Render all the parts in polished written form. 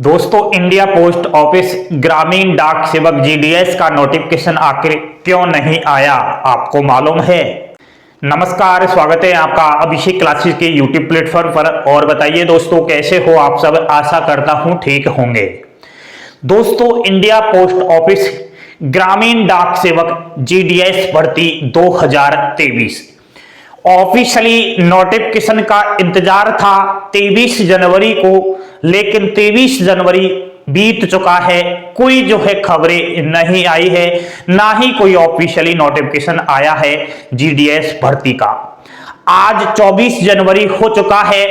दोस्तों, India post office ग्रामीण डाक सेवक जीडीएस का नोटिफिकेशन आखिर क्यों नहीं आया, आपको मालूम है? नमस्कार, स्वागत है आपका अभिषेक क्लासेस के यूट्यूब प्लेटफॉर्म पर। और बताइए दोस्तों, कैसे हो आप सब? आशा करता हूं ठीक होंगे। दोस्तों, इंडिया पोस्ट ऑफिस ग्रामीण डाक सेवक जीडीएस भर्ती 2023 ऑफिशियली नोटिफिकेशन का इंतजार था 23 जनवरी को, लेकिन 23 जनवरी बीत चुका है, कोई जो है खबरें नहीं आई है, ना ही कोई ऑफिशियली नोटिफिकेशन आया है जीडीएस भर्ती का। आज 24 जनवरी हो चुका है,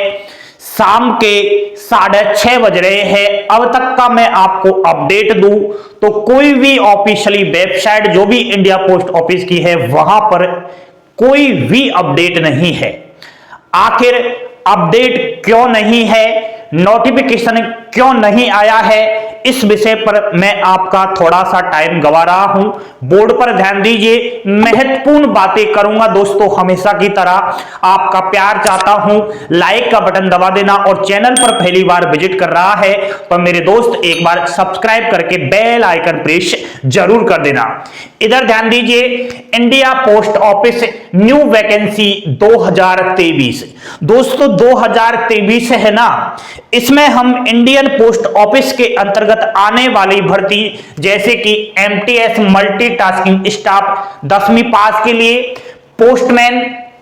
शाम के 6:30 बज रहे हैं। अब तक का मैं आपको अपडेट दूं तो कोई भी ऑफिशियली वेबसाइट जो भी इंडिया पोस्ट ऑफिस की है वहां पर कोई भी अपडेट नहीं है। आखिर अपडेट क्यों नहीं है, नोटिफिकेशन क्यों नहीं आया है, इस विषय पर मैं आपका थोड़ा सा टाइम गवा रहा हूं। बोर्ड पर ध्यान दीजिए, महत्वपूर्ण बातें करूंगा दोस्तों। हमेशा की तरह आपका प्यार चाहता हूं, लाइक का बटन दबा देना, और चैनल पर पहली बार विजिट कर रहा है तो मेरे दोस्त एक बार सब्सक्राइब करके बेल आइकन प्रेस जरूर कर देना। इधर ध्यान दीजिए, India post office new vacancy 2023। दोस्तों 2023 है ना, इसमें हम इंडियन पोस्ट ऑफिस के अंतर्गत आने वाली भर्ती जैसे कि एमटीएस मल्टीटास्किंग स्टाफ 10वीं पास के लिए, पोस्टमैन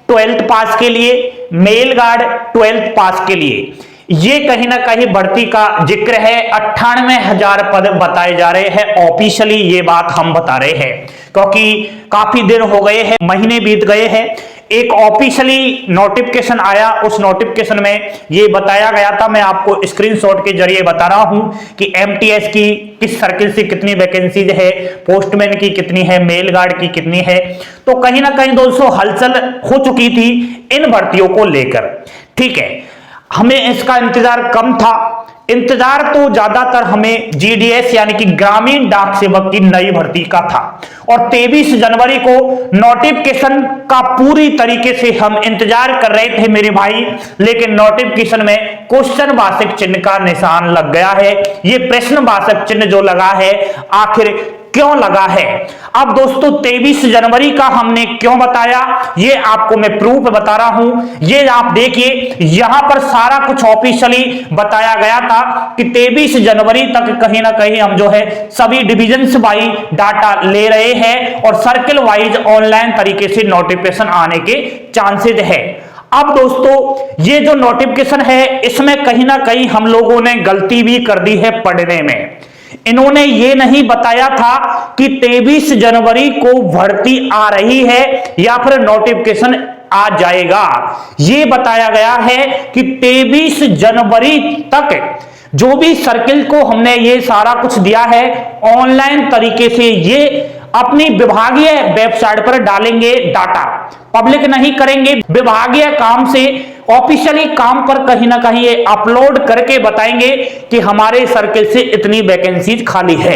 12th पास के लिए, मेल गार्ड 12th पास के लिए, ये कहीं ना कहीं भर्ती का जिक्र है। 98,000 पद बताए जा रहे हैं। ऑफिशियली ये बात हम बता रहे हैं क्योंकि काफी दिन हो गए हैं, महीने बीत गए हैं। एक ऑफिशियली नोटिफिकेशन आया, उस नोटिफिकेशन में ये बताया गया था, मैं आपको स्क्रीनशॉट के जरिए बता रहा हूं कि एमटीएस की किस सर्किल से कितनी वैकेंसीज है, पोस्टमैन की कितनी है, मेल गार्ड की कितनी है। तो कहीं ना कहीं दोस्तों हलचल हो चुकी थी इन भर्तियों को लेकर। ठीक है, हमें इसका इंतजार कम था, इंतजार तो ज्यादातर हमें जीडीएस यानी कि ग्रामीण डाक सेवक की नई भर्ती का था। और 23 जनवरी को नोटिफिकेशन का पूरी तरीके से हम इंतजार कर रहे थे मेरे भाई, लेकिन नोटिफिकेशन में क्वेश्चन वाचक चिन्ह का निशान लग गया है। ये प्रश्नवाचक चिन्ह जो लगा है, आखिर क्यों लगा है? अब दोस्तों 23 जनवरी का हमने क्यों बताया, ये आपको मैं प्रूफ बता रहा हूं। ये आप देखिए, यहां पर सारा कुछ ऑफिशियली बताया गया था कि 23 जनवरी तक कहीं ना कहीं हम जो है सभी डिविजन्स वाइज डाटा ले रहे हैं और सर्किल वाइज ऑनलाइन तरीके से नोटिफिकेशन आने के चांसेस है। अब दोस्तों ये जो नोटिफिकेशन है, इसमें कहीं ना कहीं हम लोगों ने गलती भी कर दी है पढ़ने में। इन्होंने ये नहीं बताया था कि 23 जनवरी को भर्ती आ रही है या फिर नोटिफिकेशन आ जाएगा। ये बताया गया है कि 23 जनवरी तक जो भी सर्किल को हमने ये सारा कुछ दिया है, ऑनलाइन तरीके से ये अपनी विभागीय वेबसाइट पर डालेंगे डाटा, पब्लिक नहीं करेंगे। विभागीय काम से, ऑफिशियली काम पर कहीं ना कहीं ये अपलोड करके बताएंगे कि हमारे सर्किल से इतनी वैकेंसीज खाली है।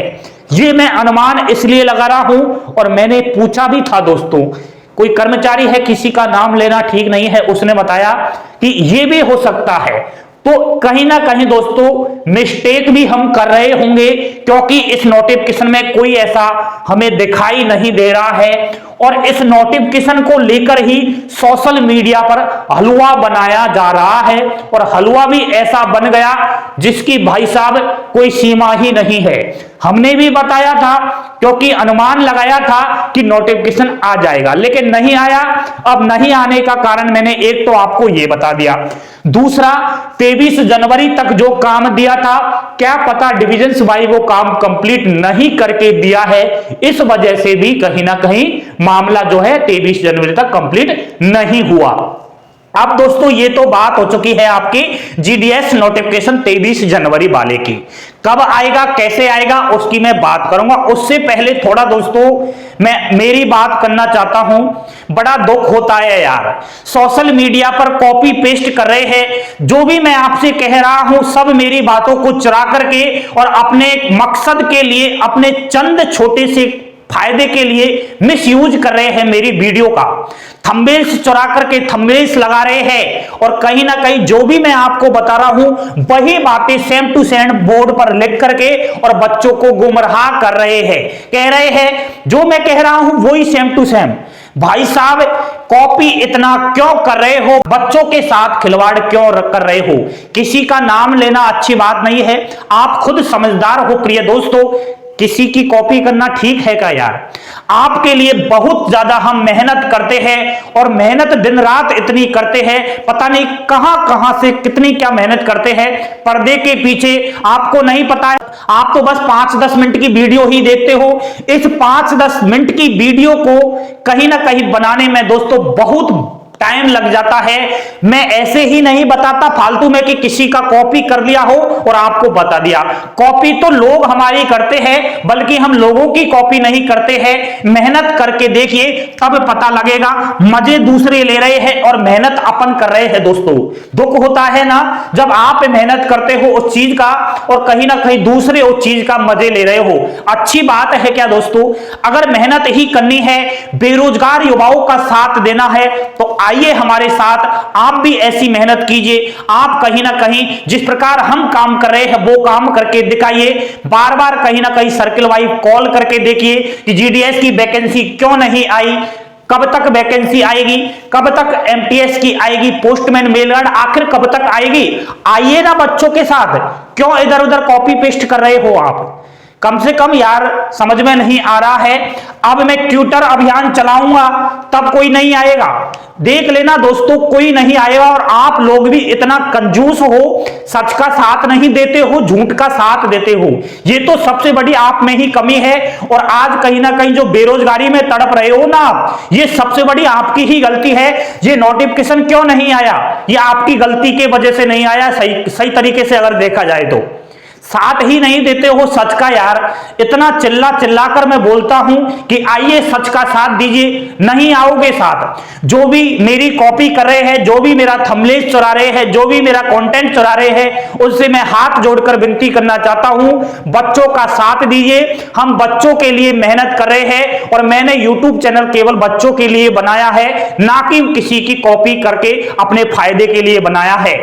ये मैं अनुमान इसलिए लगा रहा हूं, और मैंने पूछा भी था दोस्तों, कोई कर्मचारी है, किसी का नाम लेना ठीक नहीं है, उसने बताया कि ये भी हो सकता है। तो कहीं ना कहीं दोस्तों मिस्टेक भी हम कर रहे होंगे, क्योंकि इस नोटिफिकेशन में कोई ऐसा हमें दिखाई नहीं दे रहा है। और इस नोटिफिकेशन को लेकर ही सोशल मीडिया पर हलवा बनाया जा रहा है, और हलवा भी ऐसा बन गया जिसकी भाई साहब कोई सीमा ही नहीं है। हमने भी बताया था, क्योंकि अनुमान लगाया था कि नोटिफिकेशन आ जाएगा, लेकिन नहीं आया। अब नहीं आने का कारण मैंने एक तो आपको यह बता दिया, दूसरा 23 जनवरी तक जो काम दिया था, क्या पता डिविजन्स वाइज वो काम कंप्लीट नहीं करके दिया है, इस वजह से भी कहीं ना कहीं मामला जो है 23 जनवरी तक कंप्लीट नहीं हुआ। अब दोस्तों ये तो बात हो चुकी है आपकी जीडीएस नोटिफिकेशन 23 जनवरी वाले की। कब आएगा, कैसे आएगा, उसकी मैं बात करूंगा। उससे पहले थोड़ा दोस्तों मैं मेरी बात करना चाहता हूं। बड़ा दुख होता है यार, सोशल मीडिया पर कॉपी पेस्ट कर रहे हैं। जो भी मैं आपसे कह रहा हूं, सब मेरी बातों को चुरा करके और अपने मकसद के लिए, अपने चंद छोटे से फायदे के लिए मिसयूज कर रहे हैं मेरी वीडियो का। थंबनेल्स चुरा करके थंबनेल्स लगा रहे हैं और कहीं ना कहीं जो भी मैं आपको बता रहा हूं वही बातें सेम टू सेम बोर्ड पर लिख करके और बच्चों को गुमराह कर रहे हैं। कह रहे हैं जो मैं कह रहा हूं वही सेम टू सेम। भाई साहब, कॉपी इतना क्यों कर रहे हो? बच्चों के साथ खिलवाड़ क्यों कर रहे हो? किसी का नाम लेना अच्छी बात नहीं है, आप खुद समझदार हो प्रिय दोस्तों। किसी की कॉपी करना ठीक है क्या यार? आपके लिए बहुत ज्यादा हम मेहनत करते हैं और मेहनत दिन रात इतनी करते हैं, पता नहीं कहां कहां से कितनी क्या मेहनत करते हैं पर्दे के पीछे, आपको नहीं पता है। आप तो बस 5-10 मिनट की वीडियो ही देखते हो। इस 5-10 मिनट की वीडियो को कहीं ना कहीं बनाने में दोस्तों बहुत टाइम लग जाता है। मैं ऐसे ही नहीं बताता फालतू में कि किसी का कॉपी कर लिया हो और आपको बता दिया। कॉपी तो लोग हमारी करते हैं, बल्कि हम लोगों की कॉपी नहीं करते हैं। मेहनत करके देखिए तब पता लगेगा। मजे दूसरे ले रहे हैं और मेहनत अपन कर रहे हैं दोस्तों। दुख होता है ना जब आप मेहनत करते हो उस चीज का और कहीं ना कहीं दूसरे उस चीज का मजे ले रहे हो। अच्छी बात है क्या दोस्तों? अगर मेहनत ही करनी है, बेरोजगार युवाओं का साथ देना है, तो आइए हमारे साथ आप भी ऐसी मेहनत कीजिए। आप कहीं ना कहीं जिस प्रकार हम काम कर रहे हैं वो काम करके दिखाइए। बार बार कहीं ना कहीं सर्किल वाइज कॉल करके देखिए कि जीडीएस की वैकेंसी क्यों नहीं आई, कब तक वैकेंसी आएगी, कब तक एमटीएस की आएगी, पोस्टमैन मेलगार्ड आखिर कब तक आएगी। आइए ना बच्चों के साथ, क्यों इधर उधर कॉपी पेस्ट कर रहे हो आप? कम से कम यार समझ में नहीं आ रहा है। अब मैं ट्विटर अभियान चलाऊंगा तब कोई नहीं आएगा। देख लेना दोस्तों, कोई नहीं आएगा। और आप लोग भी इतना कंजूस हो, सच का साथ नहीं देते हो, झूठ का साथ देते हो। ये तो सबसे बड़ी आप में ही कमी है। और आज कहीं ना कहीं जो बेरोजगारी में तड़प रहे हो ना आप, ये सबसे बड़ी आपकी ही गलती है। ये नोटिफिकेशन क्यों नहीं आया, ये आपकी गलती के वजह से नहीं आया। सही तरीके से अगर देखा जाए तो साथ ही नहीं देते हो सच का यार। इतना चिल्ला चिल्ला कर मैं बोलता हूं कि आइए सच का साथ दीजिए, नहीं आओगे साथ। जो भी मेरी कॉपी कर रहे हैं, जो भी मेरा थंबनेल चुरा रहे हैं, जो भी मेरा कंटेंट चुरा रहे हैं, उससे मैं हाथ जोड़कर विनती करना चाहता हूं, बच्चों का साथ दीजिए। हम बच्चों के लिए मेहनत कर रहे हैं और मैंने यूट्यूब चैनल केवल बच्चों के लिए बनाया है, ना कि किसी की कॉपी करके अपने फायदे के लिए बनाया है।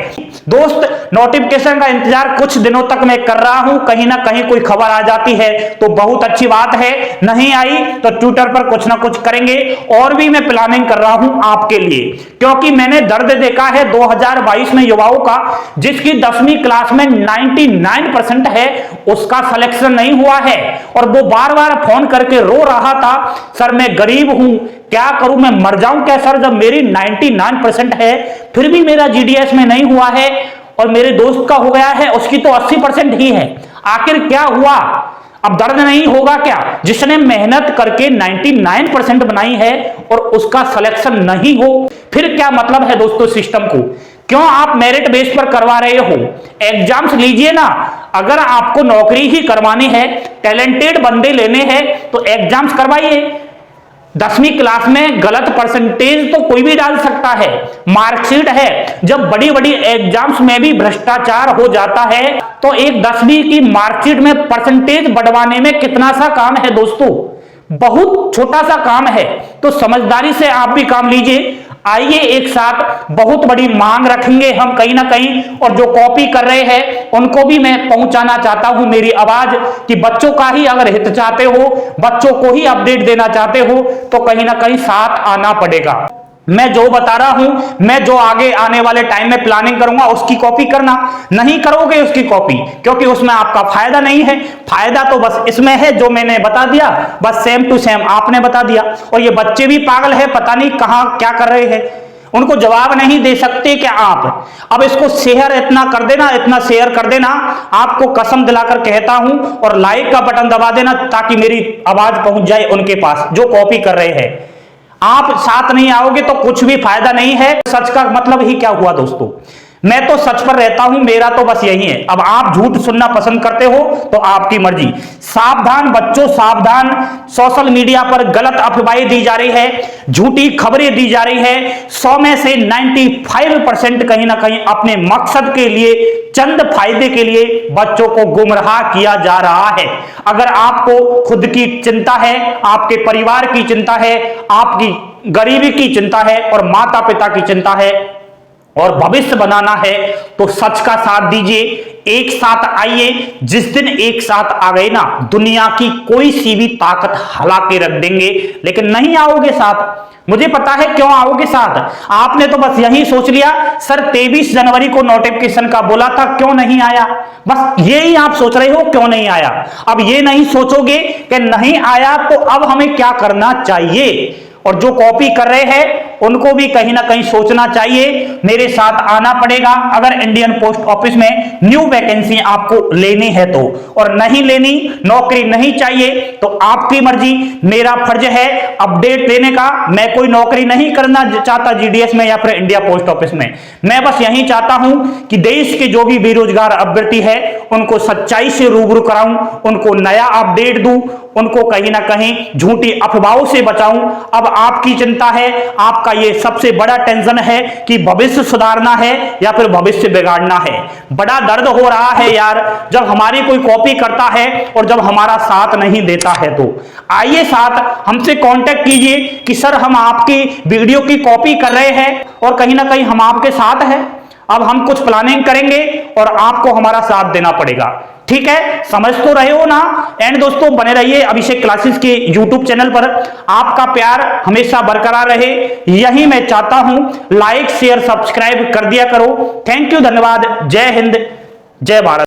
दोस्त, नोटिफिकेशन का इंतजार कुछ दिनों तक मैं कर रहा हूं, कहीं ना कहीं कोई खबर आ जाती है तो बहुत अच्छी बात है, नहीं आई तो ट्विटर पर कुछ ना कुछ करेंगे। और भी मैं प्लानिंग कर रहा हूं आपके लिए, क्योंकि मैंने दर्द देखा है 2022 में युवाओं का, जिसकी 10वीं क्लास में 99% है, उसका सिलेक्शन नहीं हुआ है। और वो बार बार फोन करके रो रहा था, सर मैं गरीब हूं, क्या करूं, मैं मर जाऊं क्या सर, जब मेरी 99% है फिर भी मेरा जीडीएस में नहीं हुआ है और मेरे दोस्त का हो गया है, उसकी तो 80% ही है। आखिर क्या हुआ? अब दर्द नहीं होगा क्या? जिसने मेहनत करके 99% बनाई है और उसका सिलेक्शन नहीं हो, फिर क्या मतलब है दोस्तों सिस्टम को? क्यों आप मेरिट बेस पर करवा रहे हो? एग्जाम्स लीजिए ना। अगर आपको नौकरी ही करवानी है, टैलेंटेड बंदे लेने हैं तो एग्जाम्स करवाइए। 10वीं क्लास में गलत परसेंटेज तो कोई भी डाल सकता है, मार्कशीट है। जब बड़ी बड़ी एग्जाम्स में भी भ्रष्टाचार हो जाता है तो एक 10वीं की मार्कशीट में परसेंटेज बढ़वाने में कितना सा काम है दोस्तों? बहुत छोटा सा काम है। तो समझदारी से आप भी काम लीजिए। आइए एक साथ, बहुत बड़ी मांग रखेंगे हम कहीं ना कहीं। और जो कॉपी कर रहे हैं उनको भी मैं पहुंचाना चाहता हूं मेरी आवाज, कि बच्चों का ही अगर हित चाहते हो, बच्चों को ही अपडेट देना चाहते हो, तो कहीं ना कहीं साथ आना पड़ेगा। मैं जो बता रहा हूं, मैं जो आगे आने वाले टाइम में प्लानिंग करूंगा उसकी कॉपी करना। नहीं करोगे उसकी कॉपी, क्योंकि उसमें आपका फायदा नहीं है। फायदा तो बस इसमें है जो मैंने बता दिया, बस सेम टू सेम आपने बता दिया। और ये बच्चे भी पागल है, पता नहीं कहां क्या कर रहे हैं, उनको जवाब नहीं दे सकते क्या आप? अब इसको शेयर इतना कर देना, इतना शेयर कर देना, आपको कसम दिलाकर कहता हूं। और लाइक का बटन दबा देना ताकि मेरी आवाज पहुंच जाए उनके पास जो कॉपी कर रहे हैं। आप साथ नहीं आओगे तो कुछ भी फायदा नहीं है। सच का मतलब ही क्या हुआ दोस्तों? मैं तो सच पर रहता हूं, मेरा तो बस यही है। अब आप झूठ सुनना पसंद करते हो तो आपकी मर्जी। सावधान बच्चों, सावधान। सोशल मीडिया पर गलत अफवाहें दी जा रही है, झूठी खबरें दी जा रही है। 100 में से 95% कहीं ना कहीं अपने मकसद के लिए, चंद फायदे के लिए बच्चों को गुमराह किया जा रहा है। अगर आपको खुद की चिंता है, आपके परिवार की चिंता है, आपकी गरीबी की चिंता है और माता पिता की चिंता है और भविष्य बनाना है, तो सच का साथ दीजिए, एक साथ आइए। जिस दिन एक साथ आ गए ना, दुनिया की कोई सी भी ताकत हिला के रख देंगे, लेकिन नहीं आओगे साथ। मुझे पता है क्यों आओगे साथ। आपने तो बस यही सोच लिया, सर 23 जनवरी को नोटिफिकेशन का बोला था, क्यों नहीं आया। बस यही आप सोच रहे हो, क्यों नहीं आया। अब ये नहीं सोचोगे कि नहीं आया तो अब हमें क्या करना चाहिए। और जो कॉपी कर रहे हैं उनको भी कहीं ना कहीं सोचना चाहिए, मेरे साथ आना पड़ेगा अगर इंडियन पोस्ट ऑफिस में न्यू वैकेंसी आपको लेनी है तो। और नहीं लेनी, नौकरी नहीं चाहिए तो आपकी मर्जी। मेरा फर्ज है अपडेट देने का। मैं कोई नौकरी नहीं करना चाहता जीडीएस में या फिर इंडिया पोस्ट ऑफिस में। मैं बस यही चाहता हूं कि देश के जो भी बेरोजगार अभ्यर्थी है उनको सच्चाई से रूबरू कराऊं, उनको नया अपडेट दूं, उनको कहीं ना कहीं झूठी अफवाहों से बचाऊं। अब आपकी चिंता है, आपका ये सबसे बड़ा टेंशन है कि भविष्य सुधारना है या फिर भविष्य बिगाड़ना है। बड़ा दर्द हो रहा है यार, जब हमारी कोई कॉपी करता है और जब हमारा साथ नहीं देता है। तो आइए साथ हमसे कांटेक्ट कीजिए कि सर हम आपकी वीडियो की कॉपी कर रहे हैं और कहीं ना कहीं हम आपके साथ हैं। अब हम कुछ प्लानिंग करेंगे और आपको हमारा साथ देना पड़ेगा, ठीक है। समझ तो रहे हो ना। एंड दोस्तों बने रहिए अभिषेक क्लासेस के यूट्यूब चैनल पर। आपका प्यार हमेशा बरकरार रहे, यही मैं चाहता हूं। लाइक शेयर सब्सक्राइब कर दिया करो। थैंक यू, धन्यवाद। जय हिंद, जय भारत।